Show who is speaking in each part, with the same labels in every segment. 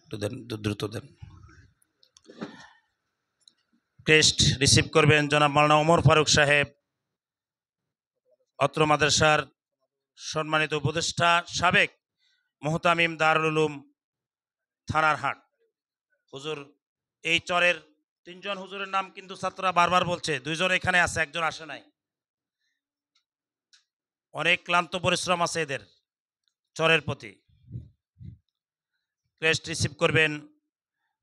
Speaker 1: একটু দেন, দ্রুত দেন। Crest receive করবেন জনাব মাওলানা ওমর ফারুক সাহেব, অত্র মাদ্রাসার সম্মানিত উপদেষ্টা, সাবেক মুহতামিম দারুল উলুম থানার হাট হুজুর। এই চরের তিনজন হুজুরের নাম কিন্তু ছাত্ররা বারবার বলছে, দুইজন এখানে আছে, একজন আসে নাই। অনেক ক্লান্ত পরিশ্রম আছে এদের চরের প্রতি। ক্রেস্ট রিসিভ করবেন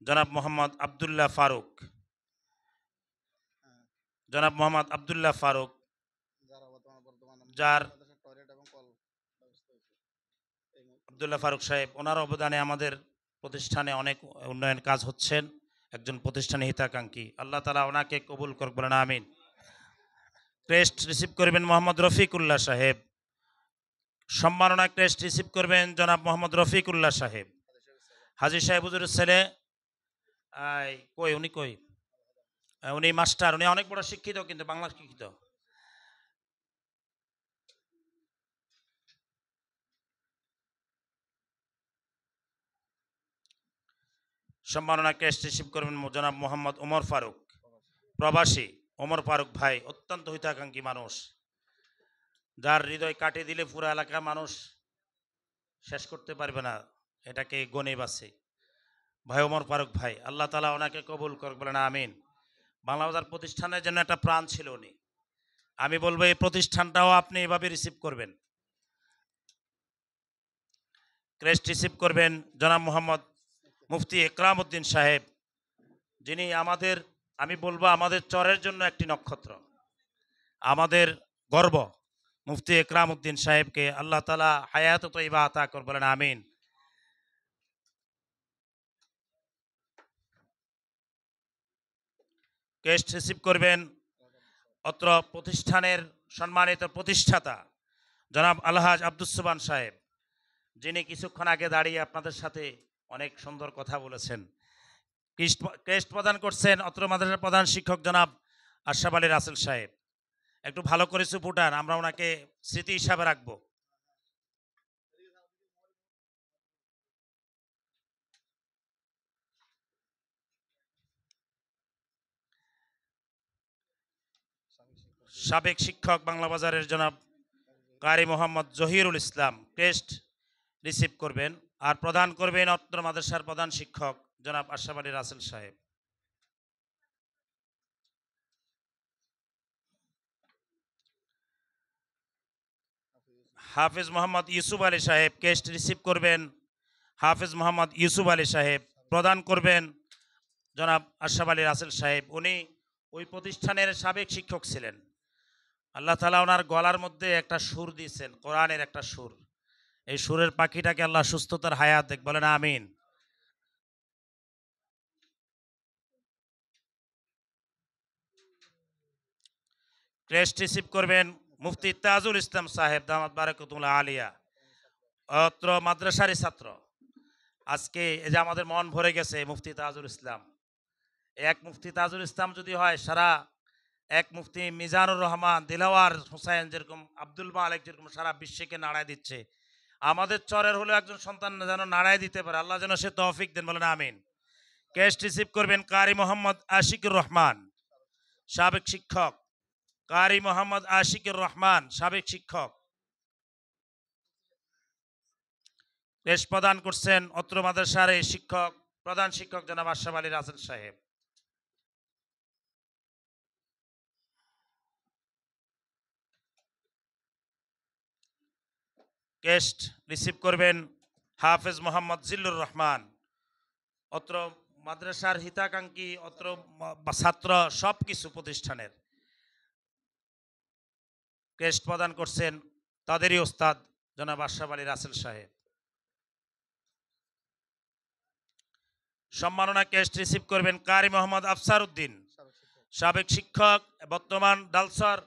Speaker 1: জনাব মোহাম্মদ আবদুল্লাহ ফারুক, জনাব মোহাম্মদ আবদুল্লাহ ফারুক, যার আবদুল্লাহ ফারুক সাহেব, ওনার অবদানে আমাদের প্রতিষ্ঠানে অনেক উন্নয়ন কাজ হচ্ছেন। একজন প্রতিষ্ঠানে হিতাকাঙ্ক্ষী, আল্লাহ তাআলা ওনাকে কবুল করুক, বলেন আমিন। ক্রেস্ট রিসিভ করবেন মোহাম্মদ রফিকুল্লাহ সাহেব, সম্মাননা ক্রেস্ট রিসিভ করবেন জনাব মোহাম্মদ রফিকুল্লাহ সাহেব, হাজী সাহেব হুজুরের ছেলে। কই উনি কই? উনি মাস্টার, উনি অনেক বড় শিক্ষিত, কিন্তু বাংলা শিক্ষিত। সম্মাননা ক্রেস্ট রিসিভ করবেন জনাব মোহাম্মদ ওমর ফারুক, প্রবাসী ওমর ফারুক ভাই, অত্যন্ত হিতাকাঙ্ক্ষী মানুষ, যার হৃদয় কাটিয়ে দিলে পুরো এলাকার মানুষ শেষ করতে পারবে না, এটাকে গণিব আছে ভাই ওমর ফারুক ভাই, আল্লাহ তাআলা ওনাকে কবুল করুক, বলেন আমিন। বাংলা বাজার প্রতিষ্ঠানের জন্য একটা প্রাণ ছিল উনি। আমি বলবো এই প্রতিষ্ঠানটাও আপনি এভাবে রিসিভ করবেন। ক্রেস্ট রিসিভ করবেন জনাব মোহাম্মদ মুফতি একরাম উদ্দিন সাহেব, যিনি আমাদের, আমি বলবো আমাদের চরের জন্য একটি নক্ষত্র, আমাদের গর্ব। মুফতি একরাম উদ্দিন সাহেবকে আল্লাহ তাআলা হায়াত তয়্যিবা আতা করুক, বলেন আমিন। ক্রেস্ট রিসিভ করবেন অত্র প্রতিষ্ঠানের সম্মানিত প্রতিষ্ঠাতা জনাব আলহাজ আব্দুস সুবহান সাহেব, যিনি কিছুক্ষণ আগে দাঁড়িয়ে আপনাদের সাথে অনেক সুন্দর কথা বলেছেন। ক্রেস্ট প্রদান করছেন অত্র মাদ্রাসার প্রধান শিক্ষক জনাব আশরাফ আলী রাসেল সাহেব। একটু ভালো করে চুপুটান, আমরা ওনাকে স্মৃতি হিসাবে রাখবো। সাবেক শিক্ষক বাংলা বাজারের জনাব কারি মোহাম্মদ জহিরুল ইসলাম ক্রেস্ট রিসিভ করবেন, আর প্রদান করবেন অত্র মাদ্রাসার প্রধান শিক্ষক জনাব আশরাফ আলী রাসেল সাহেব। হাফিজ মোহাম্মদ ইউসুফ আলী সাহেব ক্রেস্ট রিসিভ করবেন, হাফিজ মোহাম্মদ ইউসুফ আলী সাহেব, প্রদান করবেন জনাব আশরাফ আলী রাসেল সাহেব। উনি ওই প্রতিষ্ঠানের সাবেক শিক্ষক ছিলেন। আল্লাহ তাআলা ওনার গলার মধ্যে একটা সুর দিয়েছেন, কোরআনের একটা সুর। এই সুরের পাখিটাকে আল্লাহ সুস্থতার হায়াত দেখ, বলেন আমিন। ক্রেস্ট রিসিভ করবেন মুফতি তাজুল ইসলাম সাহেব, দামাত বারাকাতুল্লাহ আলিয়া, অত্র মাদ্রাসারই ছাত্র। আজকে এই যে আমাদের মন ভরে গেছে মুফতি তাজুল ইসলাম, এক মুফতি তাজুল ইসলাম যদি হয়, সারা এক মুফতি মিজানুর রহমান দিলাওয়ার হোসাইন যেরকম, আব্দুল মালিক যেরকম সারা বিশ্বকে নাড়ায় দিচ্ছে, আমাদের চরের হলো একজন সন্তান যেন নাড়ায় দিতে পারে, আল্লাহ যেন সে তৌফিক দেন, বলেন আমিন। ক্রেস্ট রিসিভ করবেন কারি মোহাম্মদ আশিকুর রহমান, সাবেক শিক্ষক, কারি মোহাম্মদ আশিকুর রহমান, সাবেক শিক্ষক। ক্রেস্ট প্রদান করছেন অত্র মাদ্রাসার এই শিক্ষক, প্রধান শিক্ষক জনাব আশরাফ আলী রাসেল সাহেব। ক্রেস্ট রিসিভ করবেন হাফেজ মোহাম্মদ জিল্লুর রহমান, অত্র মাদ্রাসার হিতাকাঙ্ক্ষী, অত্র ছাত্র সব কিছু প্রতিষ্ঠানের। ক্রেস্ট প্রদান করছেন তাদেরই ওস্তাদ জনাব আশরাফ আলী রাসেল সাহেব। সম্মাননা ক্রেস্ট রিসিভ করবেন কারি মোহাম্মদ আফসার উদ্দিন, সাবেক শিক্ষক, বর্তমান ডালসার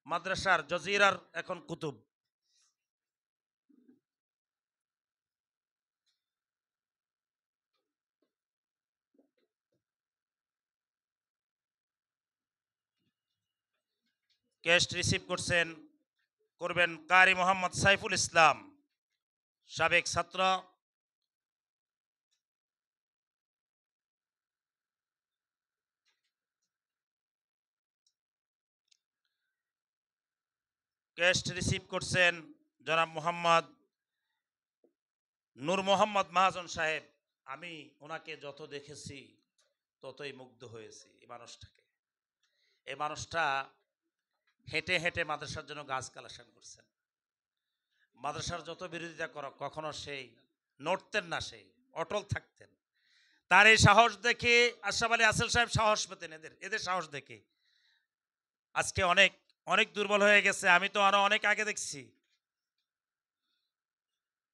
Speaker 1: মাদ্রাসার জজিরার এখন কুতুব। ক্রেস্ট রিসিভ করবেন কারি মোহাম্মদ সাইফুল ইসলাম, সাবেক ছাত্র, ক্রেস্ট রিসিভ করছেন জনাব মোহাম্মদ নূর মোহাম্মদ মহাজন সাহেব। আমি ওনাকে যত দেখেছি ততই মুগ্ধ হয়েছি এই মানুষটা হেঁটে হেঁটে মাদ্রাসার জন্য গাছ কালেকশন করছেন। মাদ্রাসার যত বিরোধিতা করো কখনো সেই নড়তেন না, সেই অটল থাকতেন। তার এই সাহস দেখে আশরাফ আলী আসেল সাহেব সাহস পেতেন। এদের সাহস দেখে আজকে অনেক অনেক দুর্বল হয়ে গেছে। আমি তো আরো অনেক আগে দেখছি,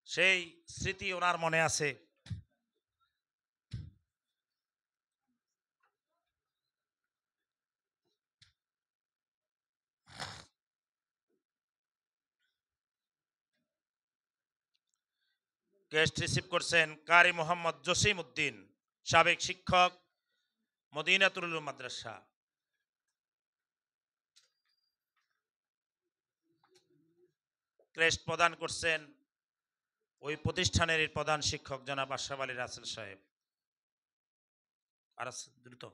Speaker 1: সেই স্মৃতি ওনার মনে আছে। গেস্ট রিসিভ করছেন কারি মোহাম্মদ জসিম উদ্দিন, সাবেক শিক্ষক, মদিনাতুল উলুম মাদ্রাসা। ক্রেস্ট প্রদান করছেন ওই প্রতিষ্ঠানের প্রধান শিক্ষক জনাব আশরাফ আলী রাসেল সাহেব। আর দ্রুত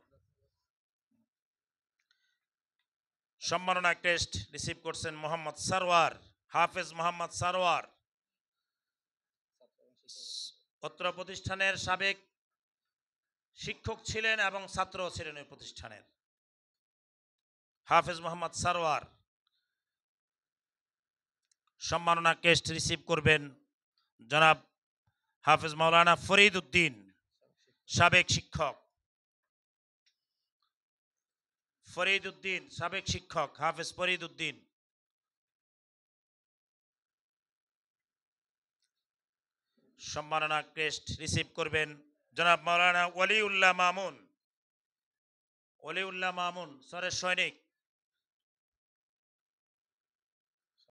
Speaker 1: সম্মাননা ক্রেস্ট রিসিভ করছেন মোহাম্মদ সারোয়ার, হাফেজ মোহাম্মদ সারোয়ার, অত্র প্রতিষ্ঠানের সাবেক শিক্ষক ছিলেন এবং ছাত্র ছিলেন ওই প্রতিষ্ঠানের। হাফেজ মোহাম্মদ সারোয়ার। সম্মাননা ক্রেস্ট রিসিভ করবেন জনাব হাফেজ মাওলানা ফরিদ উদ্দিন, সাবেক শিক্ষক। ফরিদ উদ্দিন সাবেক শিক্ষক, হাফেজ ফরিদ উদ্দিন। সম্মাননা ক্রেস্ট রিসিভ করবেন জনাব মাওলানা ওয়ালিউল্লাহ মামুন, ওয়ালিউল্লাহ মামুন সরের সৈনিক,